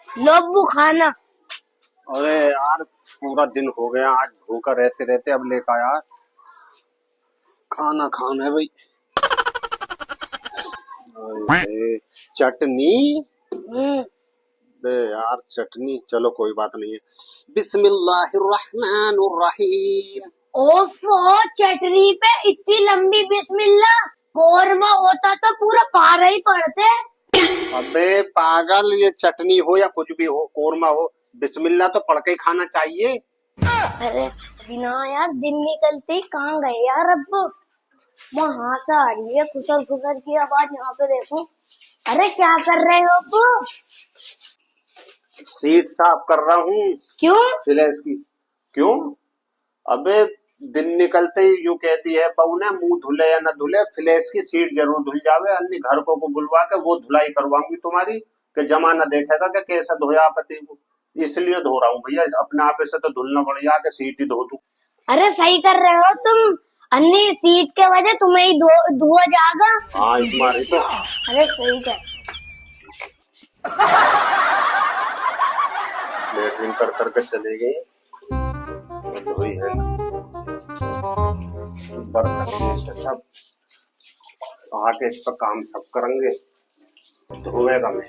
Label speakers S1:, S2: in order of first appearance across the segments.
S1: लोबू खाना।
S2: अरे यार पूरा दिन हो गया, आज भूखा रहते रहते अब लेकर आया। खाना खाना है भाई। अरे, चटनी। बे यार चटनी, चलो कोई बात नहीं है। बिस्मिल्लाहिर्रहमानिर्रहीम।
S1: ओफो, चटनी पे इतनी लंबी बिस्मिल्लाह। कोरमा होता तो पूरा पारा ही पड़ते।
S2: अबे पागल, ये चटनी हो या कुछ भी हो, कोरमा हो, बिस्मिल्लाह तो पढ़ के ही खाना चाहिए।
S1: अरे बिना यार, दिन निकलते ही कहाँ गए यार अब। वहां से आ रही है खुसर खुसर की आवाज, यहाँ पे देखो। अरे क्या कर रहे हो अब?
S2: सीट साफ कर रहा हूँ।
S1: क्यों?
S2: फ्लैश की। क्यों? अबे दिन निकलते ही यूं कहती है बहू ने, मुंह धुले या न धुले फ्लैश की सीट जरूर धुल जावे, अन्य घर को बुलवा के वो धुलाई करवाऊंगी तुम्हारी, कि जमाना देखेगा कि कैसा धोया पति को। इसलिए धो रहा हूँ भैया, अपने आप से तो धुलना पड़ जा के सीट ही धो दूं।
S1: अरे सही कर रहे हो तुम। अन्नी सीट के वजह तुम्हें ही धुआ जाएगा।
S2: हाँ इस मारी तो।
S1: अरे सही कर।
S2: लेटरिन कर करके चले गए। वही है ना, बर्तन सब आके इस पर काम सब करेंगे, धोएगा मैं।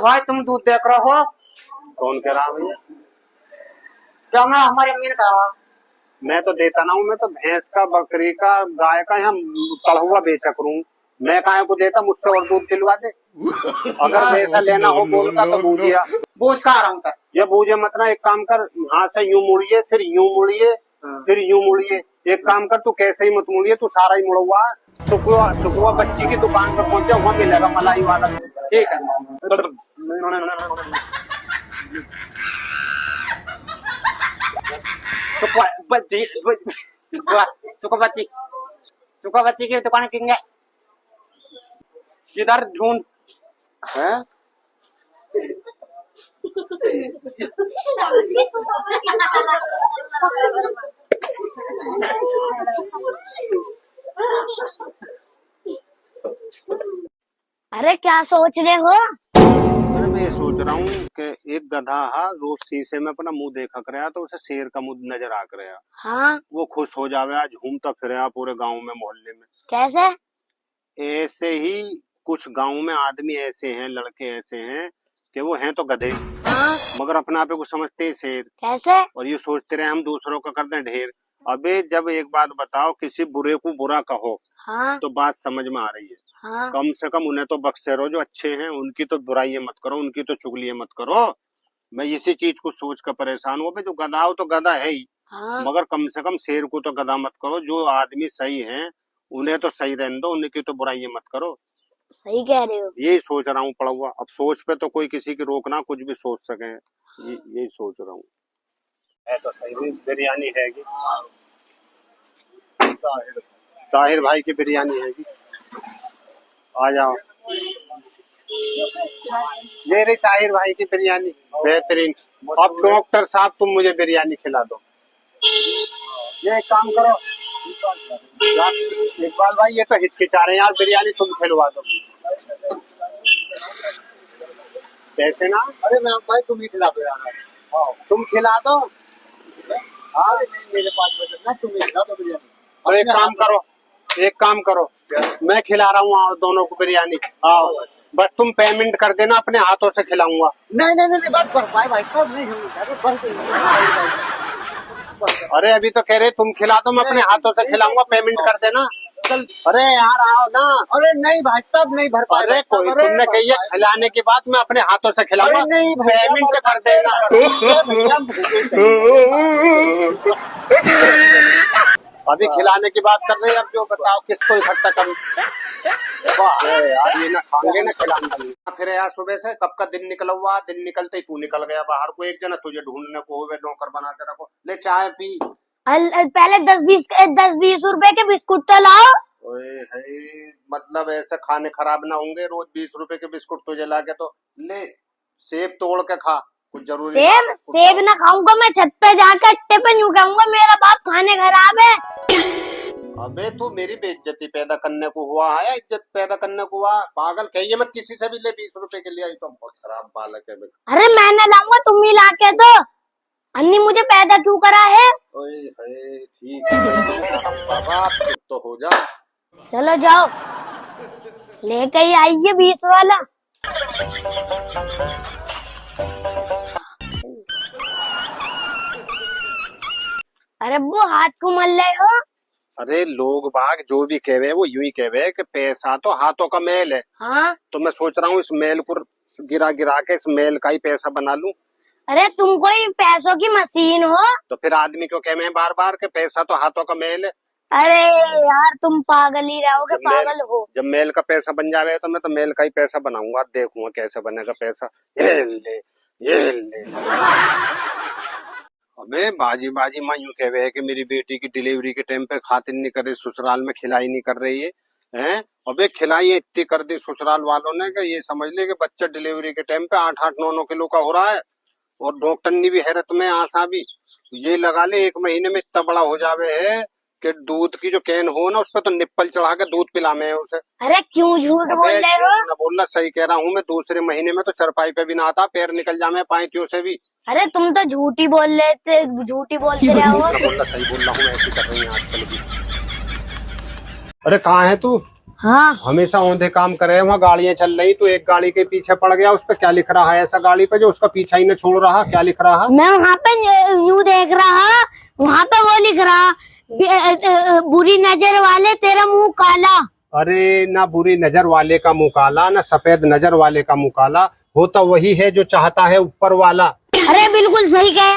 S3: भाई तुम दूध देख रहे हो?
S2: कौन कह रहा भैया?
S3: क्या मैं हमारी अम्मी ने कहा?
S2: मैं तो देता ना हूँ, मैं तो भैंस का, बकरी का, गाय का यहाँ कढ़ुआ बेचा करूँ। मैं काहे को देता, मुझसे और दूध दिलवा दे। अगर वैसा लेना हो बोलता तो बूझिया।
S3: बूझ का आ रहा हूँ तक।
S2: ये बूझे मत ना, एक काम कर, यहाँ से यूं मुड़िए, फिर यूं मुड़िए, फिर यूं मुड़िए। एक काम कर, तू कैसे ही मत मुड़िए, तू सारा ही मुड़वा। सुखुआ सुखुआ बच्ची की दुकान पर पहुंचे, वहाँ मिलेगा मलाई वाला।
S3: ठीक है। सुखा बच्ची सुखा बच्ची की दुकान किंग किधर ढूंढ
S2: है?
S1: अरे क्या सोच रहे हो?
S2: अरे मैं ये सोच रहा हूँ कि एक गधा रोज शीशे में अपना मुंह देखा करे तो उसे शेर का मुंह नजर आ करे,
S1: हाँ,
S2: वो खुश हो जावे, आज घूमता फिरे पूरे गांव में मोहल्ले में।
S1: कैसे?
S2: ऐसे ही कुछ गांव में आदमी ऐसे हैं, लड़के ऐसे हैं कि वो हैं तो गधे,
S1: हाँ,
S2: मगर अपने आप को समझते हैं शेर,
S1: कैसे?
S2: और ये सोचते रहे हम दूसरों का करते हैं ढेर। अबे जब एक बात बताओ, किसी बुरे को बुरा कहो
S1: हाँ,
S2: तो बात समझ में आ रही है।
S1: हाँ,
S2: कम से कम उन्हें तो बख्शे रहो, जो अच्छे हैं उनकी तो बुराई मत करो, उनकी तो चुगली मत करो। मैं इसी चीज को सोच कर परेशान हूँ। जो गधा हो तो गधा है ही,
S1: हाँ,
S2: मगर कम से कम शेर को तो गधा मत करो। जो आदमी सही है उन्हें तो सही रहने दो, उनकी तो बुराई मत करो।
S1: सही कह रहे हो।
S2: यही सोच रहा हूँ पड़ा हुआ। अब सोच पे तो कोई किसी की रोक ना, कुछ भी सोच सके, यही सोच रहा हूँ। है तो सही भी, बिरयानी है कि ताहिर भाई की बिरयानी है कि, आ जाओ। ये रही ताहिर भाई की बिरयानी, बेहतरीन। अब डॉक्टर साहब तुम मुझे बिरयानी खिला दो। ये एक काम करो इकबाल भाई, ये तो हिचकिचा रहे हैं यार, बिरयानी तुम खिलवा दो। कैसे ना?
S3: अरे मैं भाई तुम ही खिला दो यार।
S2: तुम खिला दो।
S3: हाँ नहीं मेरे पास बजट ना, तुम ही खिला दो बिरयानी।
S2: तो एक काम करो, एक काम करो, मैं खिला रहा हूँ, आओ दोनों को बिरयानी। आओ बस तुम पेमेंट कर देना, अपने हाथों से खिलाऊंगा।
S3: नहीं नहीं नहीं बस कर भाई भाई सब नहीं बस।
S2: अरे अभी तो कह रहे तुम खिला दो, मैं अपने हाथों से खिलाऊंगा, पेमेंट कर देना।
S3: चल।
S2: अरे यार आओ ना।
S3: अरे नहीं भाई साहब नहीं भर पा
S2: अरे कोई, तुमने कही है खिलाने के बाद मैं अपने हाथों से खिलाऊंगा,
S3: अरे नहीं
S2: पेमेंट कर देना। अभी खिलाने की बात कर रहे हैं, अब जो बताओ किसको इकट्ठा करूं। यार ये ना खाएंगे ना खिलाना। फिर यार सुबह से कब का दिन निकला हुआ, दिन निकलते ही तू निकल गया बाहर को, एक जना तुझे ढूंढने को हुए, नौकर बना के रखो। ले चाय पी।
S1: पहले 10-20 रुपए के बिस्कुट तो लाओ।
S2: ओए है, मतलब ऐसे खाने खराब ना होंगे, रोज 20 रुपए के बिस्कुट तुझे लाके तो ले। सेब तोड़ के खा, कुछ जरूरी
S1: सेब ना खाऊंगा मैं, छत पे जाकर अट्टे पे यूं कहूंगा मेरा बाप खाने खराब है।
S2: अबे तू मेरी बेइज्जती पैदा करने को हुआ है या इज्जत पैदा करने को हुआ? पागल कहिए मत किसी से भी ले 20 रुपए के लिए। आई तो बहुत खराब बालक है बेटा।
S1: अरे मैंने लाऊंगा, तुम ही ला के दो। अन्नी मुझे पैदा क्यों करा है?
S2: ओए होए, ठीक है बाबा, चुप तो हो जा।
S1: चलो जाओ, लेके ही आइए 20 वाला। अरे वो हाथ को मल रहे हो?
S2: अरे लोग बाग जो भी कहवे वो यूं ही कहवे कि पैसा तो हाथों का मेल है।
S1: हाँ,
S2: तो मैं सोच रहा हूँ इस मेल को गिरा गिरा के इस मेल का ही पैसा बना लूं।
S1: अरे तुम कोई पैसों की मशीन हो?
S2: तो फिर आदमी क्यों कहे बार बार के पैसा तो हाथों का मेल है?
S1: अरे यार तुम पागल ही रहोगे, पागल हो।
S2: जब मेल का पैसा बन जावे तो मैं तो मेल का ही पैसा बनाऊंगा, देखूंगा कैसे बनेगा पैसा। ये ले। अबे बाजी बाजी माँ यूं कहवे है कि मेरी बेटी की डिलीवरी के टाइम पे खातिर नहीं कर रही, ससुराल में खिलाई नहीं कर रही है, हैं? अबे खिलाई इतनी कर दी ससुराल वालों ने कि ये समझ ले कि बच्चा डिलीवरी के टाइम पे 8-8, 9-9 किलो का हो रहा है। और डॉक्टर ने भी हैरत में आशा भी ये लगा ले 1 महीने में इतना बड़ा हो जावे है कि दूध की जो कैन हो ना उस पर तो निप्पल चढ़ा के दूध पिलामे है उसे।
S1: अरे क्यों झूठ बोल रहे हो?
S2: ना बोलना, सही कह रहा हूँ मैं। दूसरे महीने में तो चरपाई पे भी ना आता, पैर निकल जामे पाइतियों से भी।
S1: अरे तुम तो झूठी बोल रहे थे, झूठी बोलते रहे हो।
S2: ना बोलना, सही बोल रहा हूँ, ऐसी कर रही है आजकल भी। अरे कहाँ है तू?
S1: हाँ,
S2: हमेशा औंधे काम करे, वहाँ गाड़ियां चल रही, तू एक गाड़ी के पीछे पड़ गया। उस पर क्या लिख रहा है ऐसा गाड़ी पे जो उसका पीछा ही न छोड़ रहा? क्या लिख रहा?
S1: मैं वहाँ पे यूं देख रहा, वहाँ पे वो लिख रहा, बुरी नजर वाले तेरा मुंह काला।
S2: अरे ना बुरी नजर वाले का मुंह काला, ना सफेद नजर वाले का मुंह काला, होता वही है जो चाहता है ऊपर वाला।
S1: अरे बिल्कुल सही कहे।